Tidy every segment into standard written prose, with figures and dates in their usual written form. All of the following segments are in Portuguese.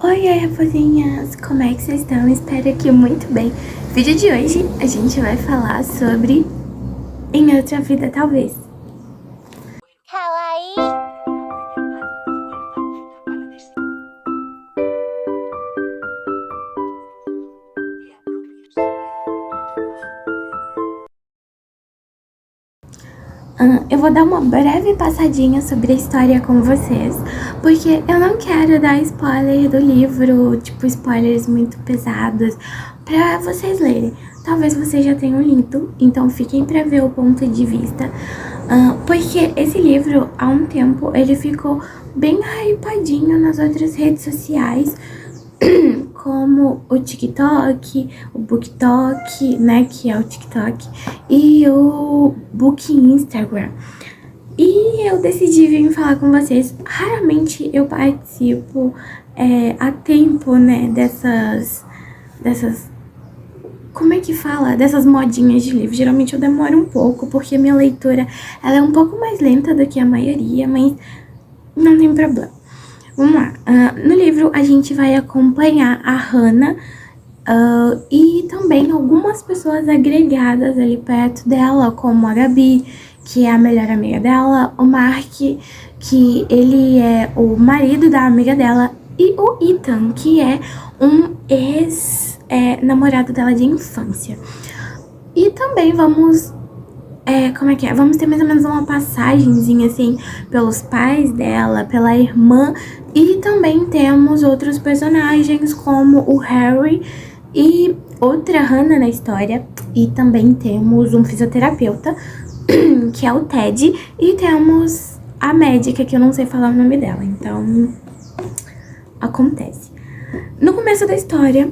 Oi, rapazinhas! Como é que vocês estão? Espero que muito bem. No vídeo de hoje a gente vai falar sobre Em Outra Vida Talvez. Eu vou dar uma breve passadinha sobre a história com vocês, porque eu não quero dar spoiler do livro, tipo spoilers muito pesados, pra vocês lerem. Talvez vocês já tenham lido, então fiquem pra ver o ponto de vista. Porque esse livro, há um tempo, ele ficou bem hypadinho nas outras redes sociais, como o TikTok, o BookTok, né, que é o TikTok, e o Book Instagram. E eu decidi vir falar com vocês. Raramente eu participo a tempo, né, dessas, como é que fala? Dessas modinhas de livro. Geralmente eu demoro um pouco, porque a minha leitura ela é um pouco mais lenta do que a maioria, mas não tem problema. Vamos lá. No livro a gente vai acompanhar a Hannah e também algumas pessoas agregadas ali perto dela, como a Gabi, que é a melhor amiga dela, o Mark, que ele é o marido da amiga dela, e o Ethan, que é um ex-namorado dela de infância. E também vamos vamos ter mais ou menos uma passagenzinha, assim, pelos pais dela, pela irmã, e também temos outros personagens, como o Harry e outra Hannah na história, e também temos um fisioterapeuta, que é o Ted, e temos a médica, que eu não sei falar o nome dela, então acontece. No começo da história,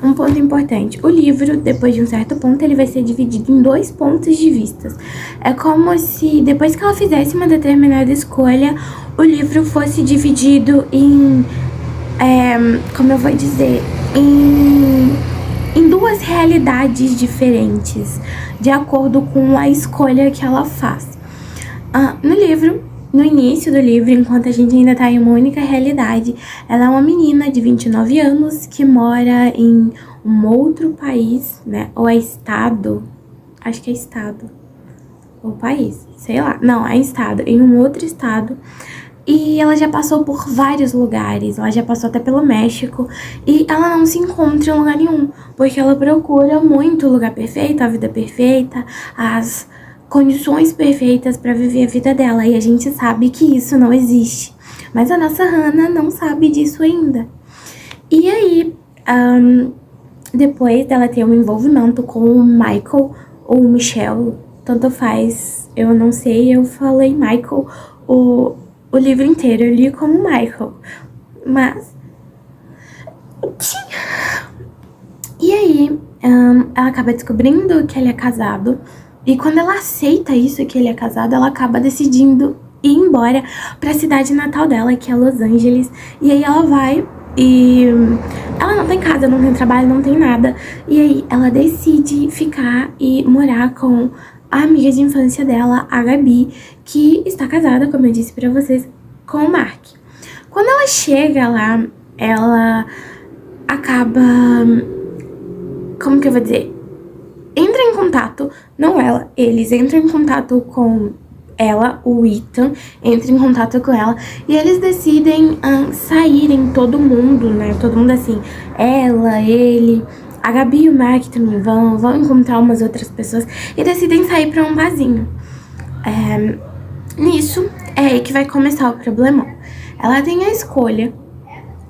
um ponto importante. O livro, depois de um certo ponto, ele vai ser dividido em 2 pontos de vista. É como se, depois que ela fizesse uma determinada escolha, o livro fosse dividido em, como eu vou dizer, em 2 realidades diferentes, de acordo com a escolha que ela faz. No livro, no início do livro, enquanto a gente ainda tá em uma única realidade, ela é uma menina de 29 anos que mora em um outro país, né? Ou é estado? Acho que é estado. Ou país, sei lá. Não, é estado. Em um outro estado. E ela já passou por vários lugares. Ela já passou até pelo México. E ela não se encontra em lugar nenhum. Porque ela procura muito o lugar perfeito, a vida perfeita, as condições perfeitas para viver a vida dela, e a gente sabe que isso não existe, mas a nossa Hannah não sabe disso ainda. E aí, depois dela ter um envolvimento com o Michael ou o Michel, tanto faz, eu não sei, eu falei Michael o livro inteiro, eu li como Michael, mas... E aí, ela acaba descobrindo que ele é casado. E quando ela aceita isso, que ele é casado, ela acaba decidindo ir embora pra cidade natal dela, que é Los Angeles. E aí ela vai e... ela não tem casa, não tem trabalho, não tem nada. E aí ela decide ficar e morar com a amiga de infância dela, a Gabi, que está casada, como eu disse pra vocês, com o Mark. Quando ela chega lá, ela acaba... como que eu vou dizer? Entra em contato, não ela, eles entram em contato com ela, o Ethan entra em contato com ela, e eles decidem saírem, todo mundo, né, todo mundo assim, ela, ele, a Gabi e o Mark também vão encontrar umas outras pessoas, e decidem sair pra um barzinho. Nisso, é aí que vai começar o problemão. Ela tem a escolha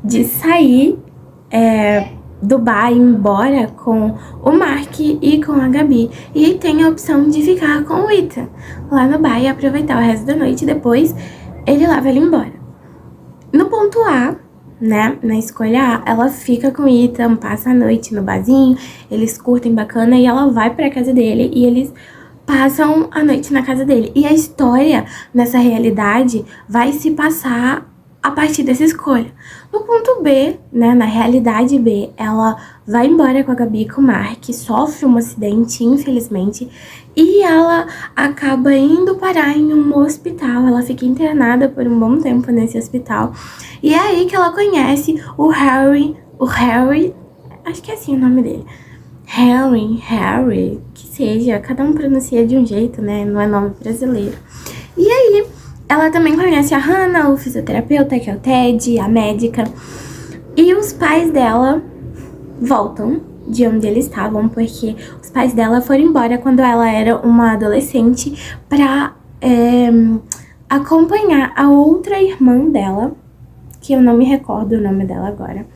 de sair, do bar e ir embora com o Mark e com a Gabi. E aí tem a opção de ficar com o Ethan lá no bar e aproveitar o resto da noite, e depois ele leva ela embora. No ponto A, né, na escolha A, ela fica com o Ethan, passa a noite no barzinho, eles curtem bacana, e ela vai pra casa dele e eles passam a noite na casa dele. E a história nessa realidade vai se passar a partir dessa escolha. No ponto B, né, na realidade B, ela vai embora com a Gabi e com o Mark, sofre um acidente, infelizmente, e ela acaba indo parar em um hospital. Ela fica internada por um bom tempo nesse hospital. E é aí que ela conhece o Harry, acho que é assim o nome dele. Harry, que seja, cada um pronuncia de um jeito, né, não é nome brasileiro. E aí, ela também conhece a Hannah, o fisioterapeuta, que é o Ted, a médica. E os pais dela voltam de onde eles estavam, porque os pais dela foram embora quando ela era uma adolescente pra acompanhar a outra irmã dela, que eu não me recordo o nome dela agora,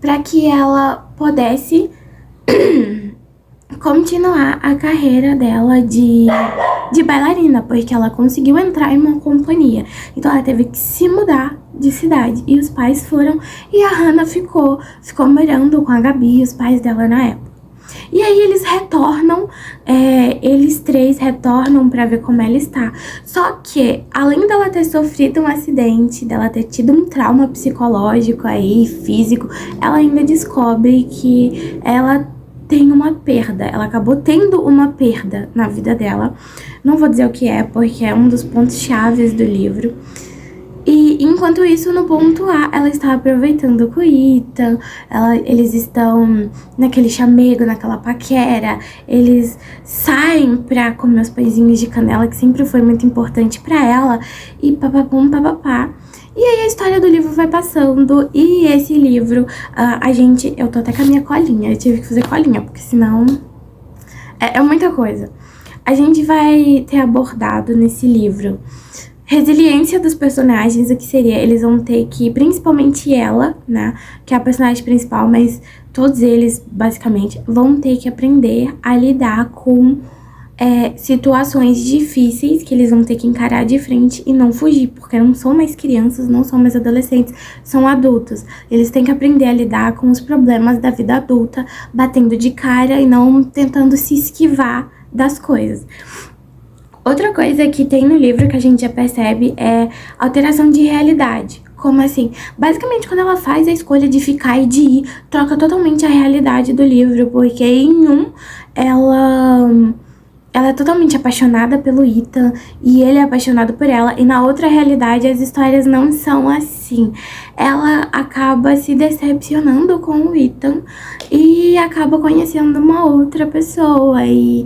pra que ela pudesse continuar a carreira dela de bailarina, porque ela conseguiu entrar em uma companhia. Então ela teve que se mudar de cidade. E os pais foram, e a Hannah ficou morando com a Gabi, os pais dela na época. E aí eles retornam, eles três retornam pra ver como ela está. Só que, além dela ter sofrido um acidente, dela ter tido um trauma psicológico aí, físico, ela ainda descobre que ela tem uma perda. Ela acabou tendo uma perda na vida dela. Não vou dizer o que é, porque é um dos pontos chaves do livro. E enquanto isso, no ponto A, ela está aproveitando com o Ethan, eles estão naquele chamego, naquela paquera, eles saem pra comer os pãezinhos de canela, que sempre foi muito importante pra ela, e papapum, papapá. E aí a história do livro vai passando, e esse livro, eu tô até com a minha colinha, eu tive que fazer colinha, porque senão é muita coisa. A gente vai ter abordado nesse livro resiliência dos personagens, o que seria, eles vão ter que, principalmente ela, né, que é a personagem principal, mas todos eles, basicamente, vão ter que aprender a lidar com situações difíceis que eles vão ter que encarar de frente e não fugir, porque não são mais crianças, não são mais adolescentes, são adultos. Eles têm que aprender a lidar com os problemas da vida adulta, batendo de cara e não tentando se esquivar das coisas. Outra coisa que tem no livro que a gente já percebe é alteração de realidade. Como assim? Basicamente, quando ela faz a escolha de ficar e de ir, troca totalmente a realidade do livro, porque em um, ela é totalmente apaixonada pelo Ethan e ele é apaixonado por ela, e na outra realidade as histórias não são assim. Ela acaba se decepcionando com o Ethan e acaba conhecendo uma outra pessoa e,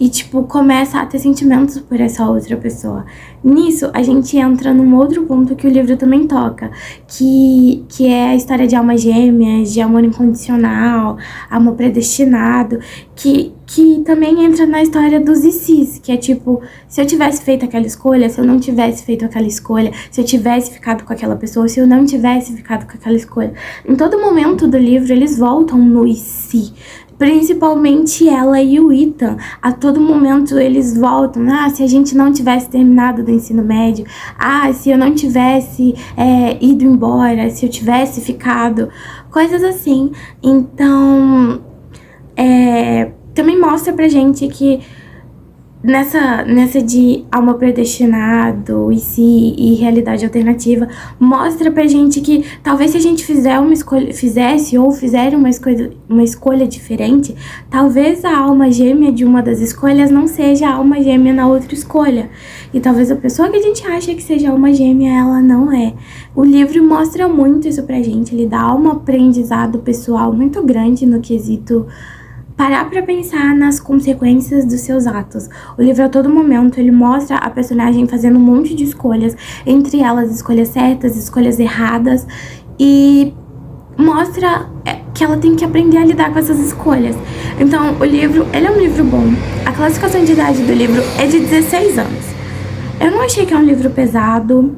tipo, começa a ter sentimentos por essa outra pessoa. Nisso, a gente entra num outro ponto que o livro também toca, que é a história de almas gêmeas, de amor incondicional, amor predestinado, que também entra na história dos ICs, que é tipo, se eu tivesse feito aquela escolha, se eu não tivesse feito aquela escolha, se eu tivesse ficado com aquela pessoa, se eu não tivesse ficado com aquela escolha. Em todo momento do livro, eles voltam no IC. Principalmente ela e o Ethan, a todo momento eles voltam, se a gente não tivesse terminado do ensino médio, se eu não tivesse ido embora, se eu tivesse ficado, coisas assim. Então, também mostra pra gente que nessa de alma predestinado e realidade alternativa, mostra pra gente que talvez se a gente fizer uma escolha diferente, talvez a alma gêmea de uma das escolhas não seja a alma gêmea na outra escolha. E talvez a pessoa que a gente acha que seja alma gêmea, ela não é. O livro mostra muito isso pra gente, ele dá um aprendizado pessoal muito grande no quesito parar pra pensar nas consequências dos seus atos. O livro, a todo momento, ele mostra a personagem fazendo um monte de escolhas, entre elas escolhas certas, escolhas erradas, e mostra que ela tem que aprender a lidar com essas escolhas. Então, o livro, ele é um livro bom. A classificação de idade do livro é de 16 anos. Eu não achei que é um livro pesado.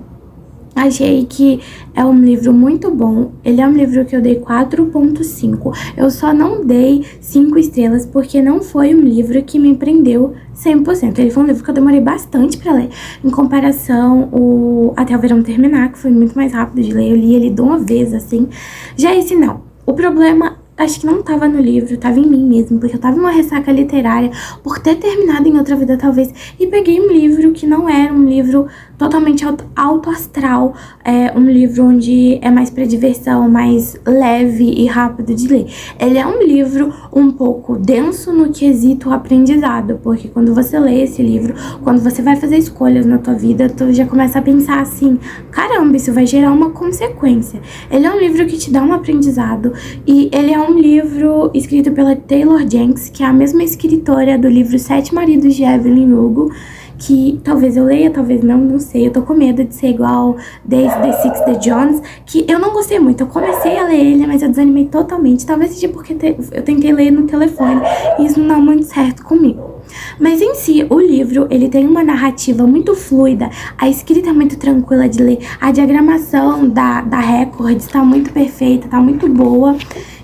Achei que é um livro muito bom. Ele é um livro que eu dei 4.5. Eu só não dei 5 estrelas porque não foi um livro que me prendeu 100%. Ele foi um livro que eu demorei bastante pra ler. Em comparação Até o Verão Terminar, que foi muito mais rápido de ler. Eu li ele de uma vez, assim. Já esse não. O problema, acho que não tava no livro, tava em mim mesmo, porque eu tava em uma ressaca literária por ter terminado em outra vida, talvez, e peguei um livro que não era um livro totalmente alto astral, é um livro onde é mais pra diversão, mais leve e rápido de ler. Ele é um livro um pouco denso no quesito aprendizado, porque quando você lê esse livro, quando você vai fazer escolhas na tua vida, tu já começa a pensar assim, caramba, isso vai gerar uma consequência. Ele é um livro que te dá um aprendizado, e ele é um livro escrito pela Taylor Jenks, que é a mesma escritora do livro Sete Maridos de Evelyn Hugo, que talvez eu leia, talvez não sei. Eu tô com medo de ser igual The Six The Jones, que eu não gostei muito. Eu comecei a ler ele, mas eu desanimei totalmente. Talvez seja porque eu tentei ler no telefone e isso não dá muito certo comigo. Mas em si, o livro, ele tem uma narrativa muito fluida, a escrita é muito tranquila de ler, a diagramação da Record está muito perfeita, tá muito boa.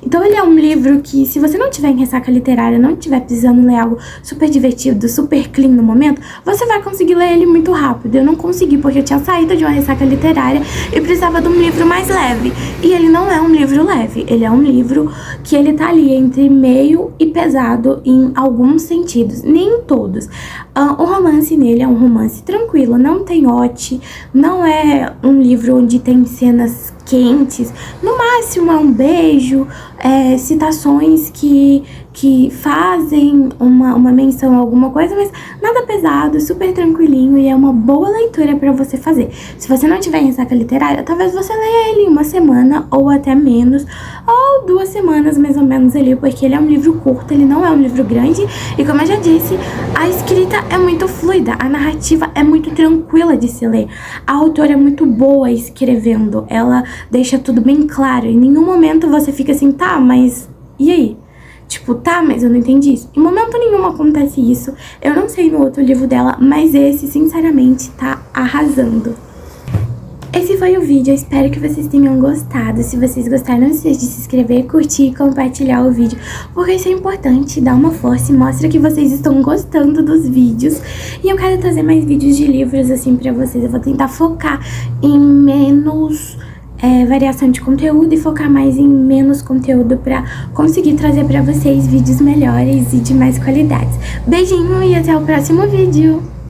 Então ele é um livro que, se você não tiver em ressaca literária, não estiver precisando ler algo super divertido, super clean no momento, você vai conseguir ler ele muito rápido. Eu não consegui porque eu tinha saído de uma ressaca literária e precisava de um livro mais leve. E ele não é um livro leve, ele é um livro que ele tá ali entre meio e pesado em alguns sentidos, nem em todos. O romance nele é um romance tranquilo, não tem ote, não é um livro onde tem cenas quentes, no máximo é um beijo, citações que fazem uma menção a alguma coisa, mas nada pesado, super tranquilinho, e é uma boa leitura pra você fazer. Se você não tiver em ressaca literária, talvez você leia ele em uma semana ou até menos, ou 2 semanas mais ou menos ali, porque ele é um livro curto, ele não é um livro grande, e como eu já disse, a escrita é muito fluida, a narrativa é muito tranquila de se ler, a autora é muito boa escrevendo, ela deixa tudo bem claro, em nenhum momento você fica assim, tá, mas e aí? Tipo, tá, mas eu não entendi isso. Em momento nenhum acontece isso. Eu não sei no outro livro dela, mas esse, sinceramente, tá arrasando. Esse foi o vídeo, eu espero que vocês tenham gostado. Se vocês gostaram, não esqueça de se inscrever, curtir e compartilhar o vídeo, porque isso é importante, dá uma força e mostra que vocês estão gostando dos vídeos. E eu quero trazer mais vídeos de livros assim pra vocês. Eu vou tentar focar em menos variação de conteúdo e focar mais em menos conteúdo pra conseguir trazer pra vocês vídeos melhores e de mais qualidade. Beijinho e até o próximo vídeo!